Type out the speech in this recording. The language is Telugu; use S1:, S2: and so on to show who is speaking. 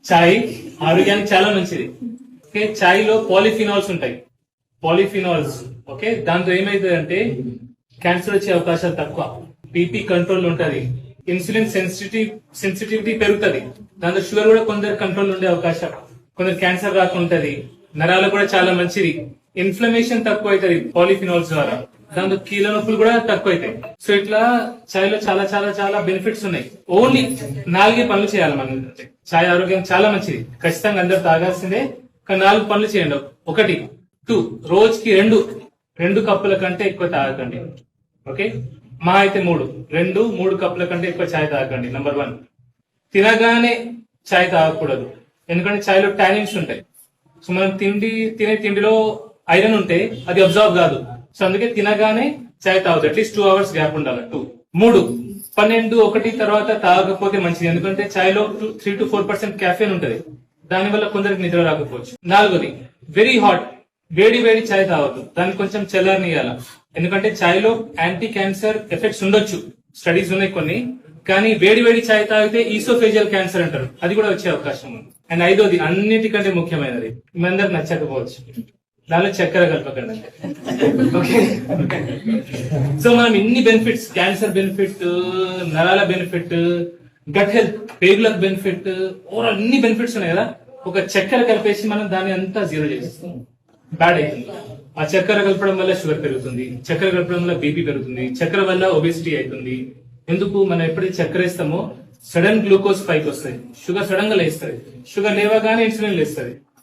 S1: చాయ్ ఆరోగ్యానికి చాలా మంచిది. ఓకే, చాయ్ లో పాలిఫినాల్స్ ఉంటాయి. పాలిఫినాల్స్ ఓకే, దాంతో ఏమైతుందంటే క్యాన్సర్ వచ్చే అవకాశాలు తక్కువ, బీపీ కంట్రోల్ ఉంటది, ఇన్సులిన్ సెన్సిటివిటీ పెరుగుతుంది, దాంతో షుగర్ కూడా కొందరు కంట్రోల్ ఉండే అవకాశం, కొందరు క్యాన్సర్ రాకుంటది, నరాలు కూడా చాలా మంచిది, ఇన్ఫ్లమేషన్ తక్కువ అవుతుంది పాలిఫినాల్స్ ద్వారా, దాంతో కీళ్ళ నొప్పులు కూడా తక్కువ అవుతాయి. సో ఇట్లా చాయ్ లో చాలా చాలా చాలా బెనిఫిట్స్ ఉన్నాయి. ఓన్లీ 4 పనులు చేయాలి మనం. చాయ్ ఆరోగ్యం చాలా మంచిది, ఖచ్చితంగా అందరు తాగాల్సిందే. కానీ 4 పనులు చేయండి. 1, 2 రోజుకి 2 కప్పుల కంటే ఎక్కువ తాగకండి. ఓకే, మా అయితే 3 కప్పుల కంటే ఎక్కువ చాయ్ తాగకండి. నంబర్ 1, తినగానే చాయ్ తాగకూడదు, ఎందుకంటే చాయ్లో టానిన్స్ ఉంటాయి. సో మనం తినే తిండిలో ఐరన్ ఉంటే అది అబ్జర్వ్ కాదు. సో అందుకే తినగానే చాయ్ తాగదు, అట్లీస్ట్ 2 hours గ్యాప్ ఉండాలి. 3, 12, 1 తర్వాత తాగకపోతే మంచిది, ఎందుకంటే చాయ్ లో 3 to 4% క్యాఫెయిన్ ఉంటది, దానివల్ల కొందరికి నిద్ర రాకపోవచ్చు. 4, వెరీ హాట్ వేడి చాయ్ తాగద్దు, దాన్ని కొంచెం చల్లారనియాల, ఎందుకంటే చాయ్ లో యాంటీ క్యాన్సర్ ఎఫెక్ట్స్ ఉండొచ్చు, స్టడీస్ ఉన్నాయి కొన్ని, కానీ వేడి చాయ్ తాగితే ఈసోఫేజియల్ క్యాన్సర్ అంటారు, అది కూడా వచ్చే అవకాశం ఉంది. అండ్ 5, అన్నిటికంటే ముఖ్యమైనది, మీ అందరికి నచ్చకపోవచ్చు, దానిలో చక్కెర కలపకండి. ఓకే, సో మనం ఇన్ని బెనిఫిట్స్, క్యాన్సర్ బెనిఫిట్, నరాల బెనిఫిట్, గట్ హెల్త్, పేగులకు బెనిఫిట్, ఓవరాల్ ఇన్ని బెనిఫిట్స్ ఉన్నాయి కదా, ఒక చక్కెర కలిపేసి మనం దాన్ని అంతా జీరో చేసేస్తాం, బ్యాడ్ అవుతుంది. ఆ చక్కెర కలపడం వల్ల షుగర్ పెరుగుతుంది, చక్కెర కలపడం వల్ల బీపీ పెరుగుతుంది, చక్కెర వల్ల ఒబేసిటీ అవుతుంది. ఎందుకు, మనం ఎప్పుడైతే చక్కెర వేస్తామో సడన్ గ్లూకోజ్ పైకి వస్తుంది, షుగర్ సడన్ గా లేస్తుంది, షుగర్ లేవగానే ఇన్సులిన్ లేస్తుంది.